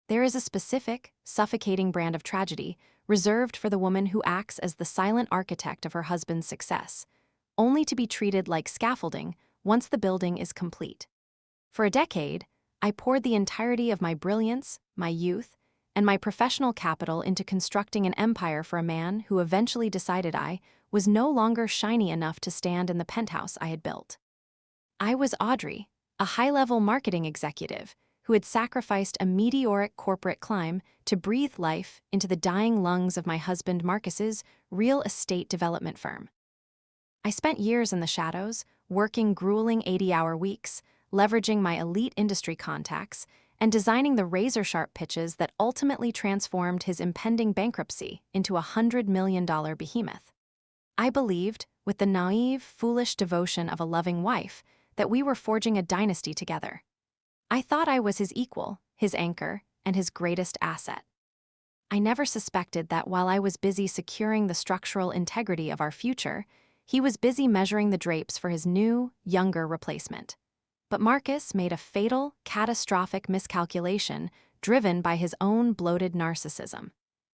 There is a specific, suffocating brand of tragedy reserved for the woman who acts as the silent architect of her husband's success, only to be treated like scaffolding once the building is complete. For a decade, I poured the entirety of my brilliance, my youth, and my professional capital into constructing an empire for a man who eventually decided I was no longer shiny enough to stand in the penthouse I had built. I was Audrey, a high-level marketing executive who had sacrificed a meteoric corporate climb to breathe life into the dying lungs of my husband Marcus's real estate development firm. I spent years in the shadows, working grueling 80-hour weeks, leveraging my elite industry contacts, and designing the razor-sharp pitches that ultimately transformed his impending bankruptcy into a $100 million behemoth. I believed, with the naive, foolish devotion of a loving wife, that we were forging a dynasty together. I thought I was his equal, his anchor, and his greatest asset. I never suspected that while I was busy securing the structural integrity of our future, he was busy measuring the drapes for his new, younger replacement. But Marcus made a fatal, catastrophic miscalculation driven by his own bloated narcissism.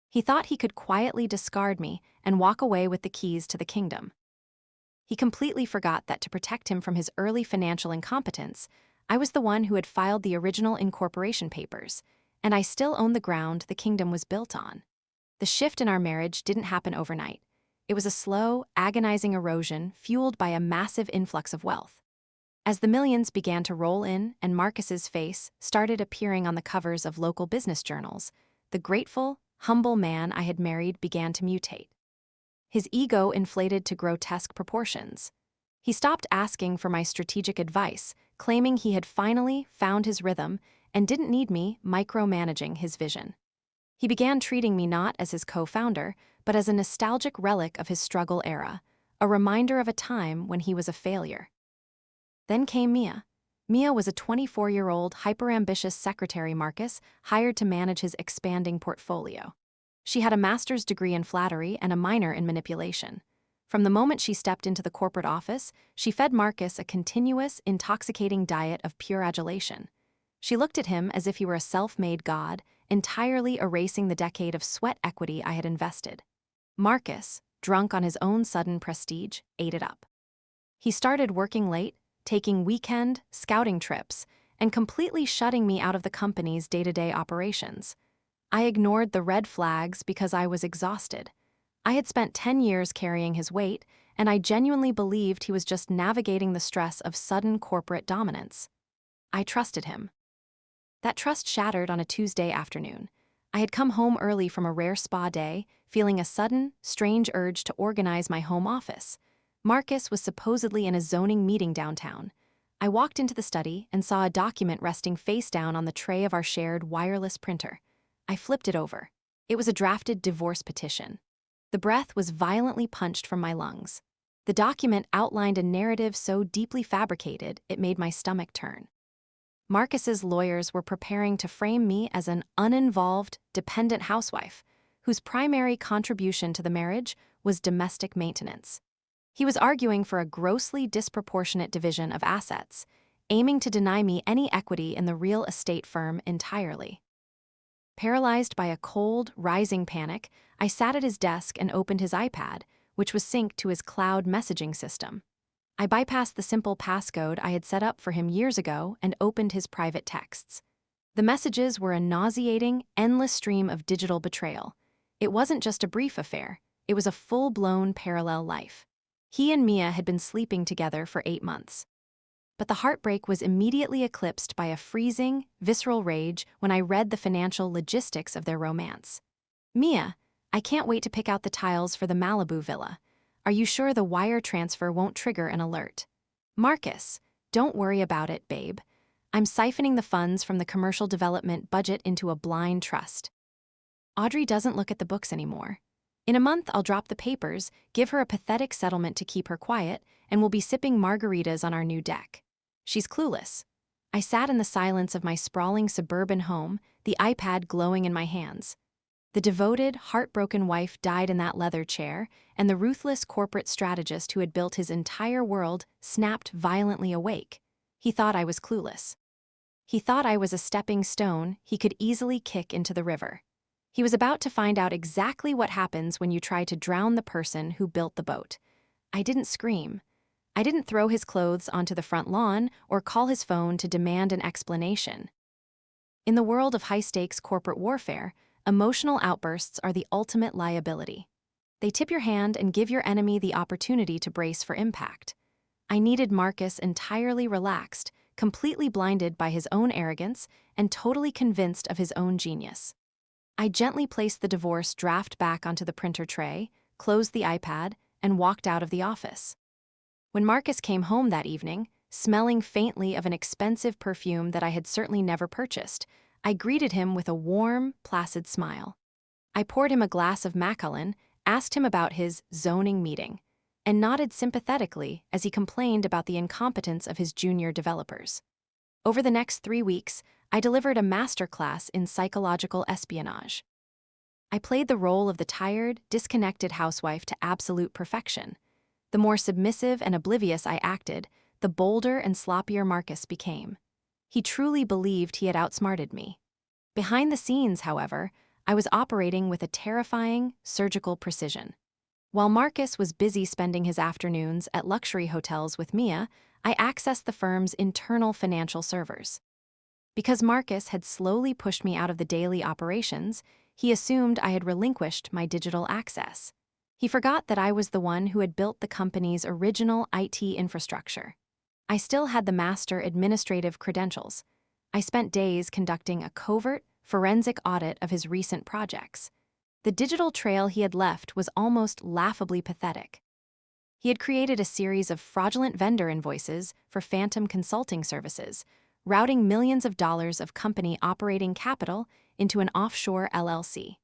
He thought he could quietly discard me and walk away with the keys to the kingdom. He completely forgot that to protect him from his early financial incompetence, I was the one who had filed the original incorporation papers, and I still owned the ground the kingdom was built on. The shift in our marriage didn't happen overnight. It was a slow, agonizing erosion fueled by a massive influx of wealth. As the millions began to roll in and Marcus's face started appearing on the covers of local business journals, the grateful, humble man I had married began to mutate. His ego inflated to grotesque proportions. He stopped asking for my strategic advice, claiming he had finally found his rhythm and didn't need me micromanaging his vision. He began treating me not as his co-founder, but as a nostalgic relic of his struggle era, a reminder of a time when he was a failure. Then came Mia. Mia was a 24-year-old, hyper-ambitious secretary Marcus hired to manage his expanding portfolio. She had a master's degree in flattery and a minor in manipulation. From the moment she stepped into the corporate office, she fed Marcus a continuous, intoxicating diet of pure adulation. She looked at him as if he were a self-made god, entirely erasing the decade of sweat equity I had invested. Marcus, drunk on his own sudden prestige, ate it up. He started working late, taking weekend, scouting trips, and completely shutting me out of the company's day-to-day operations. I ignored the red flags because I was exhausted. I had spent 10 years carrying his weight, and I genuinely believed he was just navigating the stress of sudden corporate dominance. I trusted him. That trust shattered on a Tuesday afternoon. I had come home early from a rare spa day, feeling a sudden, strange urge to organize my home office. Marcus was supposedly in a zoning meeting downtown. I walked into the study and saw a document resting face down on the tray of our shared wireless printer. I flipped it over. It was a drafted divorce petition. The breath was violently punched from my lungs. The document outlined a narrative so deeply fabricated it made my stomach turn. Marcus's lawyers were preparing to frame me as an uninvolved, dependent housewife, whose primary contribution to the marriage was domestic maintenance. He was arguing for a grossly disproportionate division of assets, aiming to deny me any equity in the real estate firm entirely. Paralyzed by a cold, rising panic, I sat at his desk and opened his iPad, which was synced to his cloud messaging system. I bypassed the simple passcode I had set up for him years ago and opened his private texts. The messages were a nauseating, endless stream of digital betrayal. It wasn't just a brief affair, it was a full-blown parallel life. He and Mia had been sleeping together for 8 months. But the heartbreak was immediately eclipsed by a freezing, visceral rage when I read the financial logistics of their romance. Mia, I can't wait to pick out the tiles for the Malibu villa. Are you sure the wire transfer won't trigger an alert? Marcus, don't worry about it, babe. I'm siphoning the funds from the commercial development budget into a blind trust. Audrey doesn't look at the books anymore. In a month, I'll drop the papers, give her a pathetic settlement to keep her quiet, and we'll be sipping margaritas on our new deck. She's clueless. I sat in the silence of my sprawling suburban home, the iPad glowing in my hands. The devoted, heartbroken wife died in that leather chair, and the ruthless corporate strategist who had built his entire world snapped violently awake. He thought I was clueless. He thought I was a stepping stone he could easily kick into the river. He was about to find out exactly what happens when you try to drown the person who built the boat. I didn't scream. I didn't throw his clothes onto the front lawn or call his phone to demand an explanation. In the world of high-stakes corporate warfare, emotional outbursts are the ultimate liability. They tip your hand and give your enemy the opportunity to brace for impact. I needed Marcus entirely relaxed, completely blinded by his own arrogance, and totally convinced of his own genius. I gently placed the divorce draft back onto the printer tray, closed the iPad, and walked out of the office. When Marcus came home that evening, smelling faintly of an expensive perfume that I had certainly never purchased, I greeted him with a warm, placid smile. I poured him a glass of Macallan, asked him about his zoning meeting, and nodded sympathetically as he complained about the incompetence of his junior developers. Over the next 3 weeks, I delivered a masterclass in psychological espionage. I played the role of the tired, disconnected housewife to absolute perfection. The more submissive and oblivious I acted, the bolder and sloppier Marcus became. He truly believed he had outsmarted me. Behind the scenes, however, I was operating with a terrifying, surgical precision. While Marcus was busy spending his afternoons at luxury hotels with Mia, I accessed the firm's internal financial servers. Because Marcus had slowly pushed me out of the daily operations, he assumed I had relinquished my digital access. He forgot that I was the one who had built the company's original IT infrastructure. I still had the master administrative credentials. I spent days conducting a covert, forensic audit of his recent projects. The digital trail he had left was almost laughably pathetic. He had created a series of fraudulent vendor invoices for phantom consulting services, routing millions of dollars of company operating capital into an offshore LLC.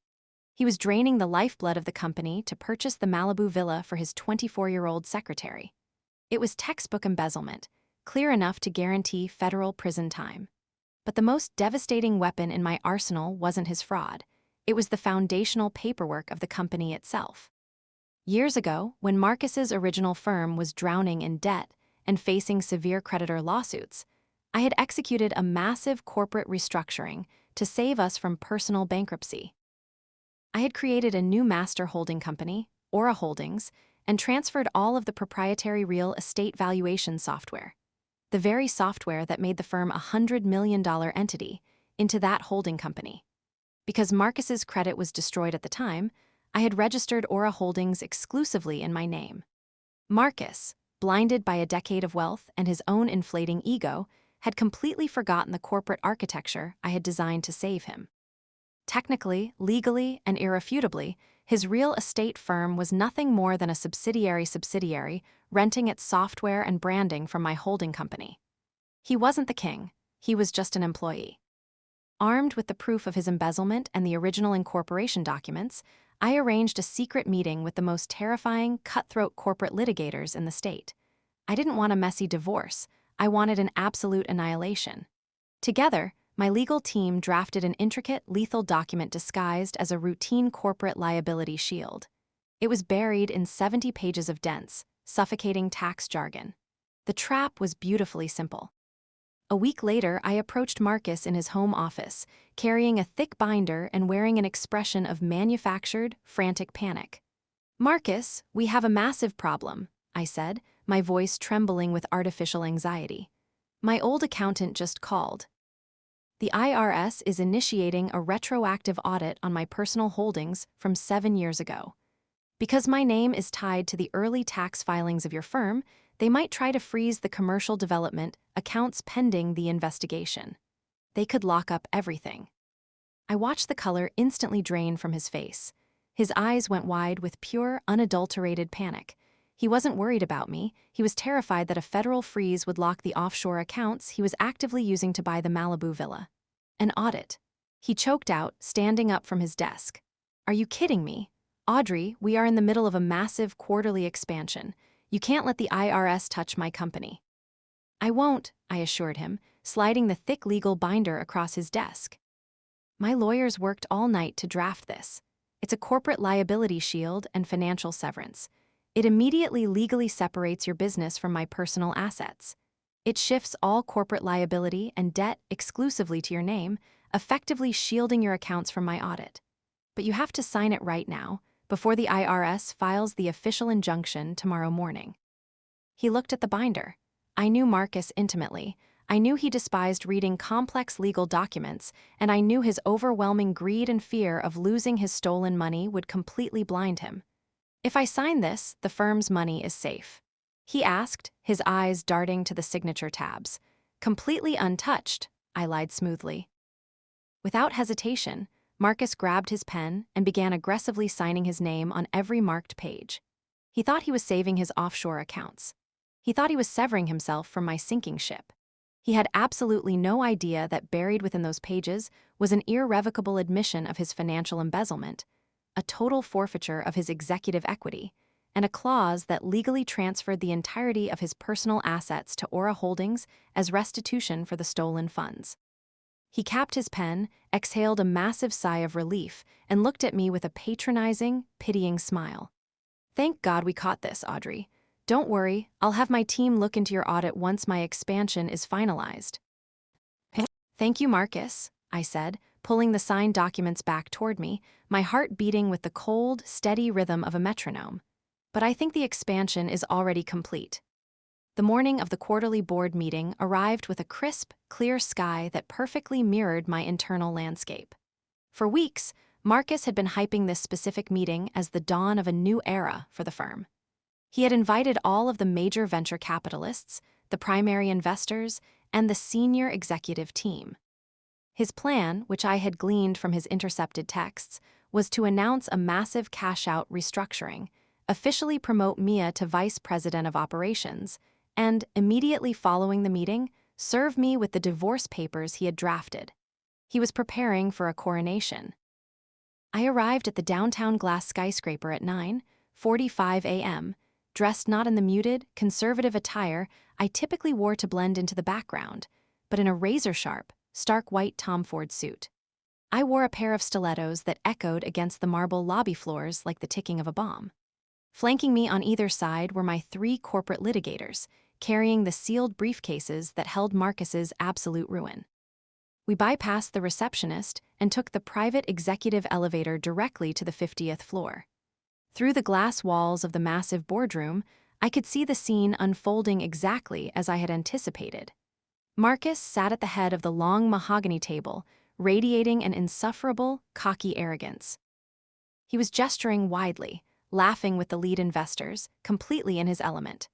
He was draining the lifeblood of the company to purchase the Malibu villa for his 24-year-old secretary. It was textbook embezzlement, clear enough to guarantee federal prison time. But the most devastating weapon in my arsenal wasn't his fraud. It was the foundational paperwork of the company itself. Years ago, when Marcus's original firm was drowning in debt and facing severe creditor lawsuits, I had executed a massive corporate restructuring to save us from personal bankruptcy. I had created a new master holding company, Aura Holdings, and transferred all of the proprietary real estate valuation software, the very software that made the firm a $100 million entity, into that holding company. Because Marcus's credit was destroyed at the time, I had registered Aura Holdings exclusively in my name. Marcus, blinded by a decade of wealth and his own inflating ego, had completely forgotten the corporate architecture I had designed to save him. Technically, legally, and irrefutably, his real estate firm was nothing more than a subsidiary renting its software and branding from my holding company. He wasn't the king, he was just an employee. Armed with the proof of his embezzlement and the original incorporation documents, I arranged a secret meeting with the most terrifying, cutthroat corporate litigators in the state. I didn't want a messy divorce, I wanted an absolute annihilation. Together, my legal team drafted an intricate, lethal document disguised as a routine corporate liability shield. It was buried in 70 pages of dense, suffocating tax jargon. The trap was beautifully simple. A week later, I approached Marcus in his home office, carrying a thick binder and wearing an expression of manufactured, frantic panic. "Marcus, we have a massive problem," I said, my voice trembling with artificial anxiety. "My old accountant just called. The IRS is initiating a retroactive audit on my personal holdings from 7 years ago. Because my name is tied to the early tax filings of your firm, they might try to freeze the commercial development accounts pending the investigation. They could lock up everything." I watched the color instantly drain from his face. His eyes went wide with pure, unadulterated panic. He wasn't worried about me, he was terrified that a federal freeze would lock the offshore accounts he was actively using to buy the Malibu villa. An audit. He choked out, standing up from his desk. "Are you kidding me? Audrey, we are in the middle of a massive quarterly expansion. You can't let the IRS touch my company." "I won't," I assured him, sliding the thick legal binder across his desk. "My lawyers worked all night to draft this. It's a corporate liability shield and financial severance. It immediately legally separates your business from my personal assets. It shifts all corporate liability and debt exclusively to your name, effectively shielding your accounts from my audit. But you have to sign it right now, before the IRS files the official injunction tomorrow morning." He looked at the binder. I knew Marcus intimately. I knew he despised reading complex legal documents, and I knew his overwhelming greed and fear of losing his stolen money would completely blind him. "If I sign this, the firm's money is safe?" he asked, his eyes darting to the signature tabs. "Completely untouched," I lied smoothly. Without hesitation, Marcus grabbed his pen and began aggressively signing his name on every marked page. He thought he was saving his offshore accounts. He thought he was severing himself from my sinking ship. He had absolutely no idea that buried within those pages was an irrevocable admission of his financial embezzlement, a total forfeiture of his executive equity, and a clause that legally transferred the entirety of his personal assets to Aura Holdings as restitution for the stolen funds. He capped his pen, exhaled a massive sigh of relief, and looked at me with a patronizing, pitying smile. "Thank God we caught this, Audrey. Don't worry, I'll have my team look into your audit once my expansion is finalized." "Thank you, Marcus," I said, pulling the signed documents back toward me, my heart beating with the cold, steady rhythm of a metronome. "But I think the expansion is already complete." The morning of the quarterly board meeting arrived with a crisp, clear sky that perfectly mirrored my internal landscape. For weeks, Marcus had been hyping this specific meeting as the dawn of a new era for the firm. He had invited all of the major venture capitalists, the primary investors, and the senior executive team. His plan, which I had gleaned from his intercepted texts, was to announce a massive cash-out restructuring, officially promote Mia to vice president of operations, and, immediately following the meeting, serve me with the divorce papers he had drafted. He was preparing for a coronation. I arrived at the downtown glass skyscraper at 9:45 a.m., dressed not in the muted, conservative attire I typically wore to blend into the background, but in a razor-sharp, stark white Tom Ford suit. I wore a pair of stilettos that echoed against the marble lobby floors like the ticking of a bomb. Flanking me on either side were my 3 corporate litigators, carrying the sealed briefcases that held Marcus's absolute ruin. We bypassed the receptionist and took the private executive elevator directly to the 50th floor. Through the glass walls of the massive boardroom, I could see the scene unfolding exactly as I had anticipated. Marcus sat at the head of the long mahogany table, radiating an insufferable, cocky arrogance. He was gesturing widely, laughing with the lead investors, completely in his element.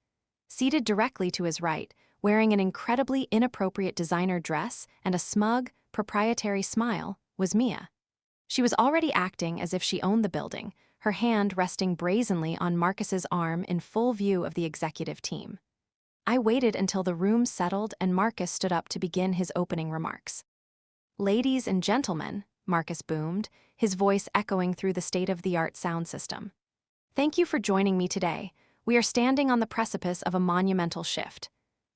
Seated directly to his right, wearing an incredibly inappropriate designer dress and a smug, proprietary smile, was Mia. She was already acting as if she owned the building, her hand resting brazenly on Marcus's arm in full view of the executive team. I waited until the room settled and Marcus stood up to begin his opening remarks. "Ladies and gentlemen," Marcus boomed, his voice echoing through the state-of-the-art sound system. "Thank you for joining me today. We are standing on the precipice of a monumental shift.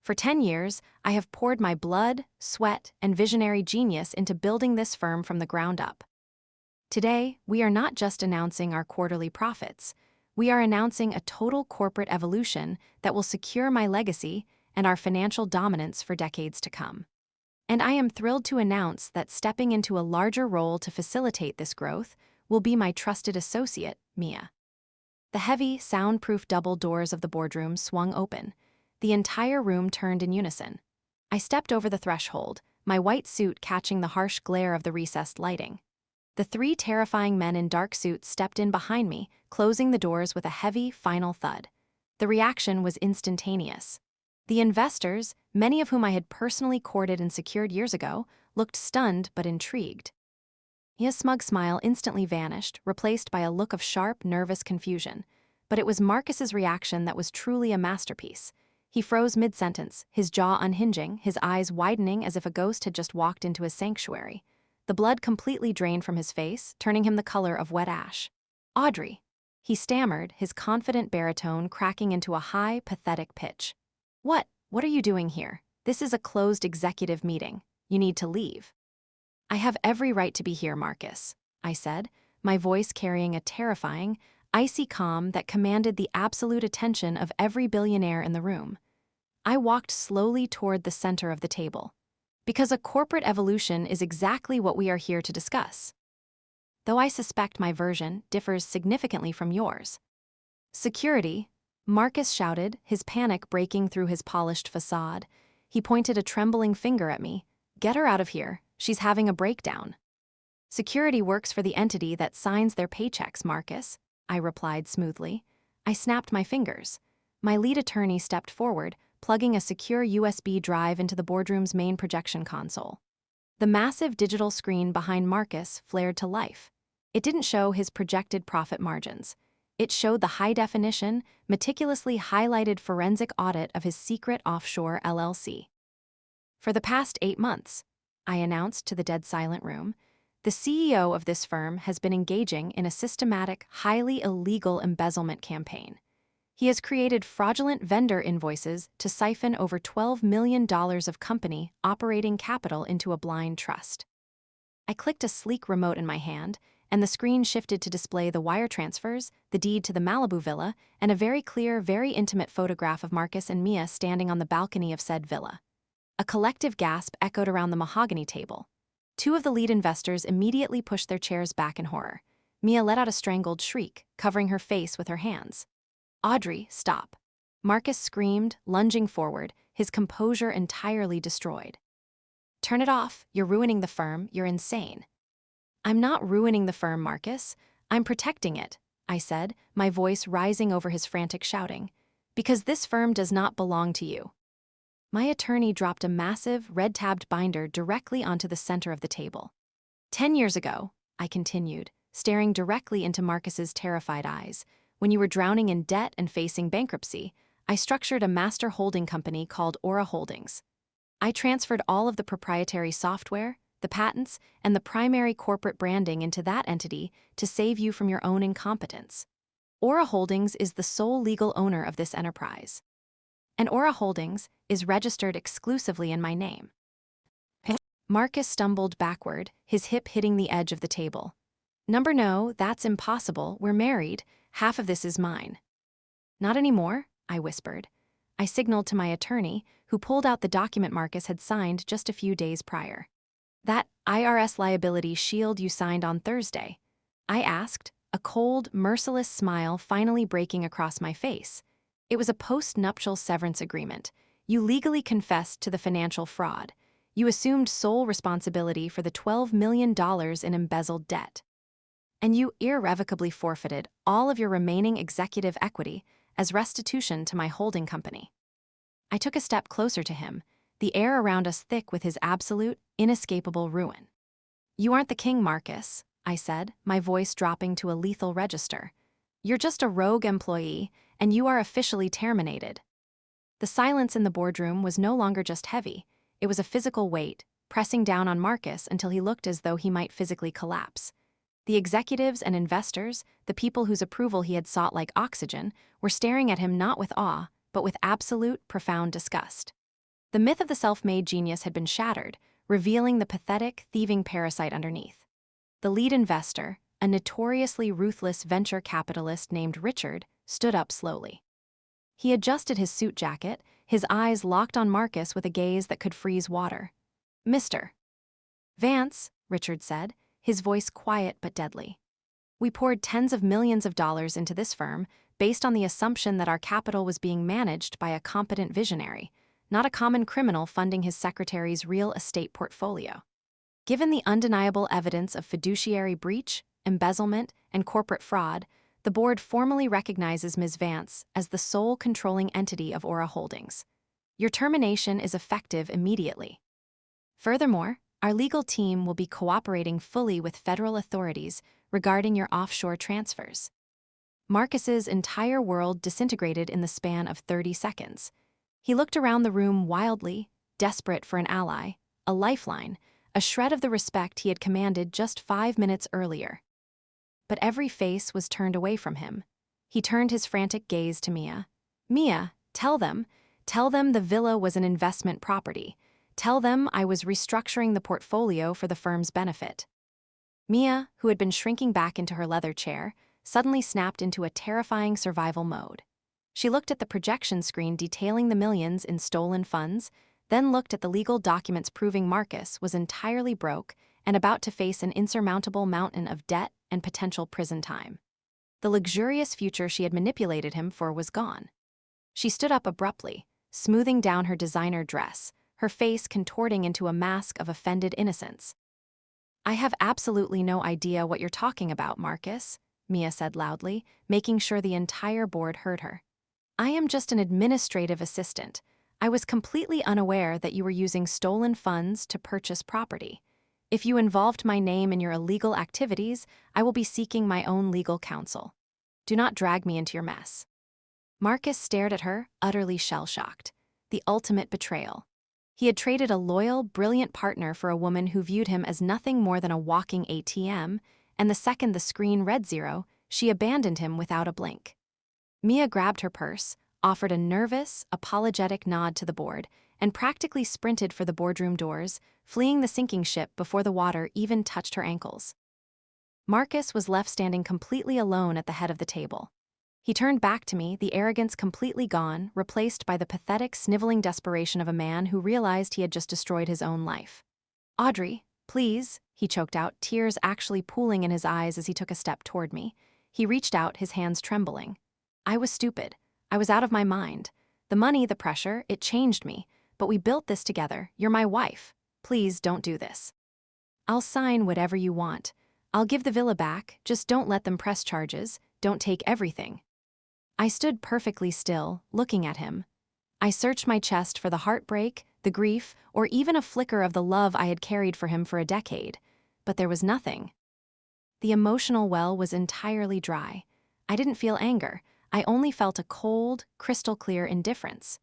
For 10 years, I have poured my blood, sweat, and visionary genius into building this firm from the ground up. Today, we are not just announcing our quarterly profits. We are announcing a total corporate evolution that will secure my legacy and our financial dominance for decades to come. And I am thrilled to announce that stepping into a larger role to facilitate this growth will be my trusted associate, Mia." The heavy, soundproof double doors of the boardroom swung open. The entire room turned in unison. I stepped over the threshold, my white suit catching the harsh glare of the recessed lighting. The 3 terrifying men in dark suits stepped in behind me, closing the doors with a heavy, final thud. The reaction was instantaneous. The investors, many of whom I had personally courted and secured years ago, looked stunned but intrigued. Mia's smug smile instantly vanished, replaced by a look of sharp, nervous confusion. But it was Marcus's reaction that was truly a masterpiece. He froze mid-sentence, his jaw unhinging, his eyes widening as if a ghost had just walked into his sanctuary. The blood completely drained from his face, turning him the color of wet ash. "Audrey," he stammered, his confident baritone cracking into a high, pathetic pitch. What are you doing here? This is a closed executive meeting. You need to leave." "I have every right to be here, Marcus," I said, my voice carrying a terrifying, icy calm that commanded the absolute attention of every billionaire in the room. I walked slowly toward the center of the table. Because a corporate evolution is exactly what we are here to discuss. Though I suspect my version differs significantly from yours. Security, Marcus shouted, his panic breaking through his polished facade. He pointed a trembling finger at me. Get her out of here, she's having a breakdown. Security works for the entity that signs their paychecks, Marcus, I replied smoothly. I snapped my fingers. My lead attorney stepped forward, plugging a secure USB drive into the boardroom's main projection console. The massive digital screen behind Marcus flared to life. It didn't show his projected profit margins. It showed the high-definition, meticulously highlighted forensic audit of his secret offshore LLC. For the past 8 months, I announced to the dead-silent room, the CEO of this firm has been engaging in a systematic, highly illegal embezzlement campaign. He has created fraudulent vendor invoices to siphon over $12 million of company operating capital into a blind trust. I clicked a sleek remote in my hand, and the screen shifted to display the wire transfers, the deed to the Malibu villa, and a very clear, very intimate photograph of Marcus and Mia standing on the balcony of said villa. A collective gasp echoed around the mahogany table. 2 of the lead investors immediately pushed their chairs back in horror. Mia let out a strangled shriek, covering her face with her hands. Audrey, stop. Marcus screamed, lunging forward, his composure entirely destroyed. Turn it off, you're ruining the firm, you're insane. I'm not ruining the firm, Marcus. I'm protecting it, I said, my voice rising over his frantic shouting. Because this firm does not belong to you. My attorney dropped a massive, red-tabbed binder directly onto the center of the table. 10 years ago, I continued, staring directly into Marcus's terrified eyes, when you were drowning in debt and facing bankruptcy, I structured a master holding company called Aura Holdings. I transferred all of the proprietary software, the patents, and the primary corporate branding into that entity to save you from your own incompetence. Aura Holdings is the sole legal owner of this enterprise. And Aura Holdings is registered exclusively in my name. Marcus stumbled backward, his hip hitting the edge of the table. No, that's impossible, we're married, half of this is mine. Not anymore, I whispered. I signaled to my attorney, who pulled out the document Marcus had signed just a few days prior. That IRS liability shield you signed on Thursday? I asked, a cold, merciless smile finally breaking across my face. It was a post-nuptial severance agreement. You legally confessed to the financial fraud. You assumed sole responsibility for the $12 million in embezzled debt. And you irrevocably forfeited all of your remaining executive equity as restitution to my holding company. I took a step closer to him, the air around us thick with his absolute, inescapable ruin. You aren't the king, Marcus, I said, my voice dropping to a lethal register. You're just a rogue employee, and you are officially terminated. The silence in the boardroom was no longer just heavy, it was a physical weight, pressing down on Marcus until he looked as though he might physically collapse. The executives and investors, the people whose approval he had sought like oxygen, were staring at him not with awe, but with absolute, profound disgust. The myth of the self-made genius had been shattered, revealing the pathetic, thieving parasite underneath. The lead investor, a notoriously ruthless venture capitalist named Richard, stood up slowly. He adjusted his suit jacket, his eyes locked on Marcus with a gaze that could freeze water. Mr. Vance, Richard said, his voice quiet but deadly. We poured tens of millions of dollars into this firm based on the assumption that our capital was being managed by a competent visionary, not a common criminal funding his secretary's real estate portfolio. Given the undeniable evidence of fiduciary breach, embezzlement, and corporate fraud, the board formally recognizes Ms. Vance as the sole controlling entity of Aura Holdings. Your termination is effective immediately. Furthermore, our legal team will be cooperating fully with federal authorities regarding your offshore transfers. Marcus's entire world disintegrated in the span of 30 seconds. He looked around the room wildly, desperate for an ally, a lifeline, a shred of the respect he had commanded just 5 minutes earlier. But every face was turned away from him. He turned his frantic gaze to Mia. Mia, tell them the villa was an investment property. Tell them I was restructuring the portfolio for the firm's benefit. Mia, who had been shrinking back into her leather chair, suddenly snapped into a terrifying survival mode. She looked at the projection screen detailing the millions in stolen funds, then looked at the legal documents proving Marcus was entirely broke and about to face an insurmountable mountain of debt and potential prison time. The luxurious future she had manipulated him for was gone. She stood up abruptly, smoothing down her designer dress, her face contorting into a mask of offended innocence. "I have absolutely no idea what you're talking about, Marcus," Mia said loudly, making sure the entire board heard her. "I am just an administrative assistant. I was completely unaware that you were using stolen funds to purchase property. If you involved my name in your illegal activities, I will be seeking my own legal counsel. Do not drag me into your mess." Marcus stared at her, utterly shell-shocked. The ultimate betrayal. He had traded a loyal, brilliant partner for a woman who viewed him as nothing more than a walking ATM, and the second the screen read 0, she abandoned him without a blink. Mia grabbed her purse, offered a nervous, apologetic nod to the board, and practically sprinted for the boardroom doors, fleeing the sinking ship before the water even touched her ankles. Marcus was left standing completely alone at the head of the table. He turned back to me, the arrogance completely gone, replaced by the pathetic, sniveling desperation of a man who realized he had just destroyed his own life. "Audrey, please," he choked out, tears actually pooling in his eyes as he took a step toward me. He reached out, his hands trembling. "I was stupid. I was out of my mind. The money, the pressure, it changed me. But we built this together. You're my wife. Please don't do this. I'll sign whatever you want. I'll give the villa back, just don't let them press charges. Don't take everything." I stood perfectly still, looking at him. I searched my chest for the heartbreak, the grief, or even a flicker of the love I had carried for him for a decade, but there was nothing. The emotional well was entirely dry. I didn't feel anger. I only felt a cold, crystal-clear indifference.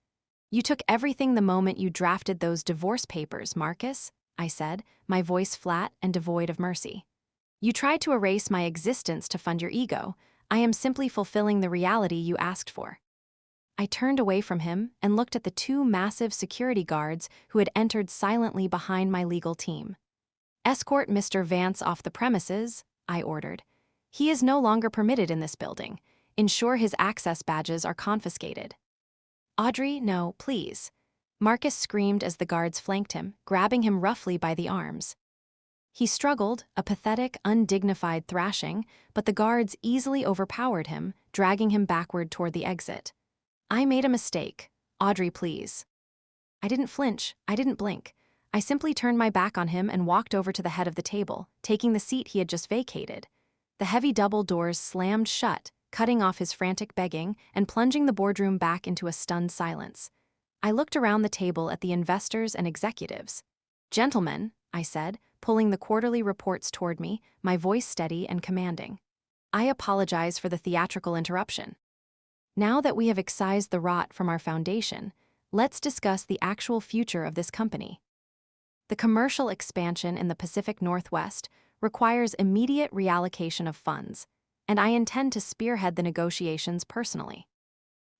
"You took everything the moment you drafted those divorce papers, Marcus," I said, my voice flat and devoid of mercy. "You tried to erase my existence to fund your ego. I am simply fulfilling the reality you asked for." I turned away from him and looked at the 2 massive security guards who had entered silently behind my legal team. "Escort Mr. Vance off the premises," I ordered. "He is no longer permitted in this building. Ensure his access badges are confiscated." "Audrey, no, please." Marcus screamed as the guards flanked him, grabbing him roughly by the arms. He struggled, a pathetic, undignified thrashing, but the guards easily overpowered him, dragging him backward toward the exit. "I made a mistake. Audrey, please." I didn't flinch, I didn't blink. I simply turned my back on him and walked over to the head of the table, taking the seat he had just vacated. The heavy double doors slammed shut, cutting off his frantic begging and plunging the boardroom back into a stunned silence. I looked around the table at the investors and executives. "Gentlemen," I said, pulling the quarterly reports toward me, my voice steady and commanding. "I apologize for the theatrical interruption. Now that we have excised the rot from our foundation, let's discuss the actual future of this company. The commercial expansion in the Pacific Northwest requires immediate reallocation of funds, and I intend to spearhead the negotiations personally."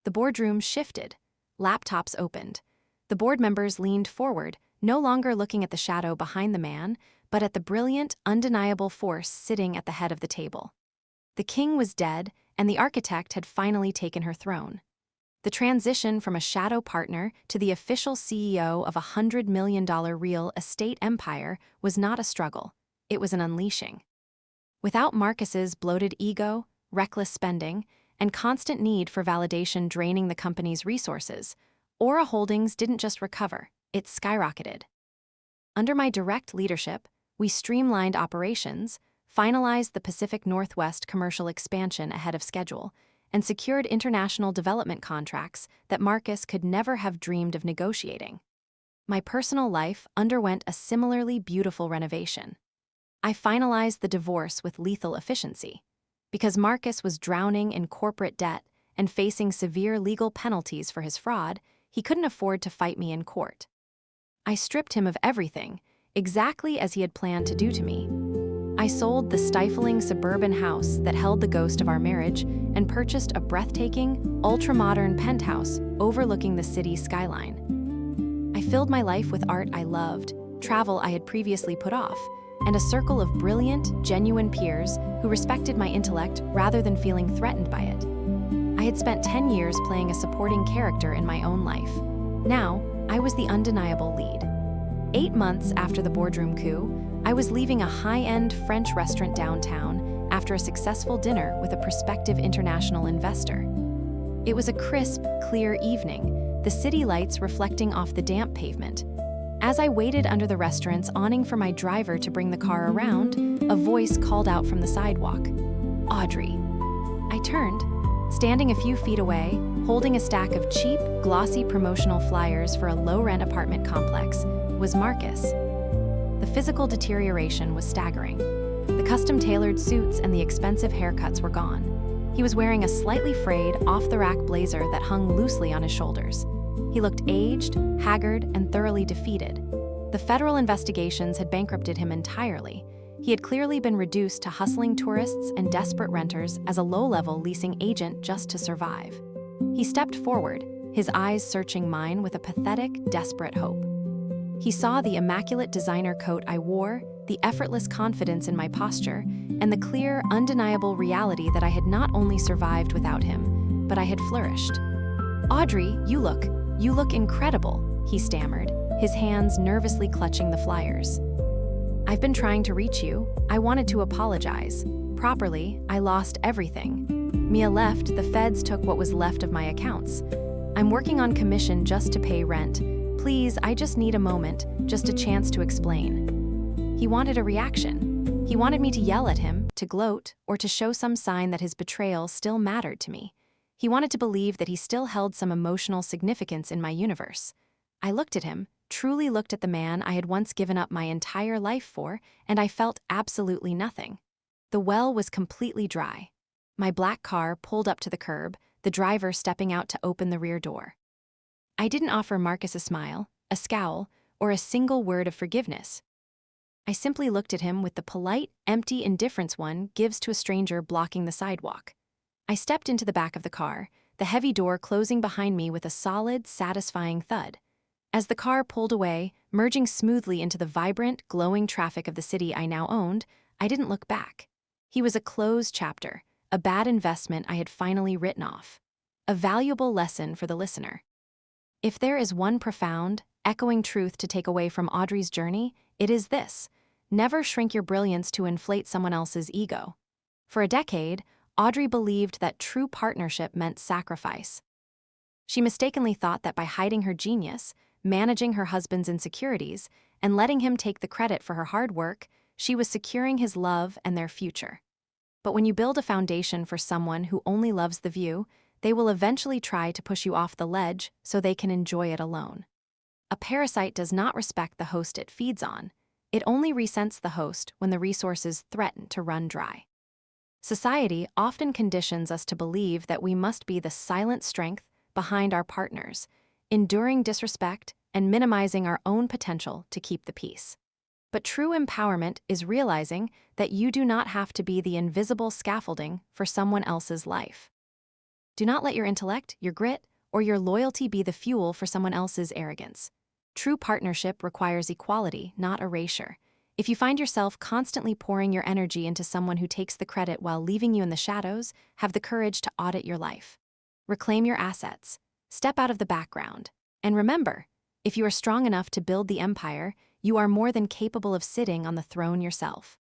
The boardroom shifted. Laptops opened. The board members leaned forward, no longer looking at the shadow behind the man, but at the brilliant, undeniable force sitting at the head of the table. The king was dead, and the architect had finally taken her throne. The transition from a shadow partner to the official CEO of a $100 million real estate empire was not a struggle. It was an unleashing. Without Marcus's bloated ego, reckless spending, and constant need for validation draining the company's resources, Aura Holdings didn't just recover, it skyrocketed. Under my direct leadership, we streamlined operations, finalized the Pacific Northwest commercial expansion ahead of schedule, and secured international development contracts that Marcus could never have dreamed of negotiating. My personal life underwent a similarly beautiful renovation. I finalized the divorce with lethal efficiency. Because Marcus was drowning in corporate debt and facing severe legal penalties for his fraud, he couldn't afford to fight me in court. I stripped him of everything, exactly as he had planned to do to me. I sold the stifling suburban house that held the ghost of our marriage and purchased a breathtaking, ultra-modern penthouse overlooking the city's skyline. I filled my life with art I loved, travel I had previously put off, and a circle of brilliant, genuine peers who respected my intellect rather than feeling threatened by it. I had spent 10 years playing a supporting character in my own life. Now, I was the undeniable lead. 8 months after the boardroom coup, I was leaving a high-end French restaurant downtown after a successful dinner with a prospective international investor. It was a crisp, clear evening, the city lights reflecting off the damp pavement. As I waited under the restaurant's awning for my driver to bring the car around, a voice called out from the sidewalk, "Audrey." I turned. Standing a few feet away, holding a stack of cheap, glossy promotional flyers for a low-rent apartment complex, was Marcus. The physical deterioration was staggering. The custom-tailored suits and the expensive haircuts were gone. He was wearing a slightly frayed, off-the-rack blazer that hung loosely on his shoulders. He looked aged, haggard, and thoroughly defeated. The federal investigations had bankrupted him entirely. He had clearly been reduced to hustling tourists and desperate renters as a low-level leasing agent just to survive. He stepped forward, his eyes searching mine with a pathetic, desperate hope. He saw the immaculate designer coat I wore, the effortless confidence in my posture, and the clear, undeniable reality that I had not only survived without him, but I had flourished. "Audrey, you look incredible," he stammered, his hands nervously clutching the flyers. "I've been trying to reach you. I wanted to apologize. Properly, I lost everything. Mia left, the feds took what was left of my accounts. I'm working on commission just to pay rent. Please, I just need a moment, just a chance to explain." He wanted a reaction. He wanted me to yell at him, to gloat, or to show some sign that his betrayal still mattered to me. He wanted to believe that he still held some emotional significance in my universe. I looked at him, truly looked at the man I had once given up my entire life for, and I felt absolutely nothing. The well was completely dry. My black car pulled up to the curb, the driver stepping out to open the rear door. I didn't offer Marcus a smile, a scowl, or a single word of forgiveness. I simply looked at him with the polite, empty indifference one gives to a stranger blocking the sidewalk. I stepped into the back of the car, the heavy door closing behind me with a solid, satisfying thud. As the car pulled away, merging smoothly into the vibrant, glowing traffic of the city I now owned, I didn't look back. He was a closed chapter, a bad investment I had finally written off. A valuable lesson for the listener. If there is one profound, echoing truth to take away from Audrey's journey, it is this: never shrink your brilliance to inflate someone else's ego. For a decade, Audrey believed that true partnership meant sacrifice. She mistakenly thought that by hiding her genius, managing her husband's insecurities, and letting him take the credit for her hard work, she was securing his love and their future. But when you build a foundation for someone who only loves the view, they will eventually try to push you off the ledge so they can enjoy it alone. A parasite does not respect the host it feeds on. It only resents the host when the resources threaten to run dry. Society often conditions us to believe that we must be the silent strength behind our partners, enduring disrespect and minimizing our own potential to keep the peace. But true empowerment is realizing that you do not have to be the invisible scaffolding for someone else's life. Do not let your intellect, your grit, or your loyalty be the fuel for someone else's arrogance. True partnership requires equality, not erasure. If you find yourself constantly pouring your energy into someone who takes the credit while leaving you in the shadows, have the courage to audit your life. Reclaim your assets. Step out of the background. And remember, if you are strong enough to build the empire, you are more than capable of sitting on the throne yourself.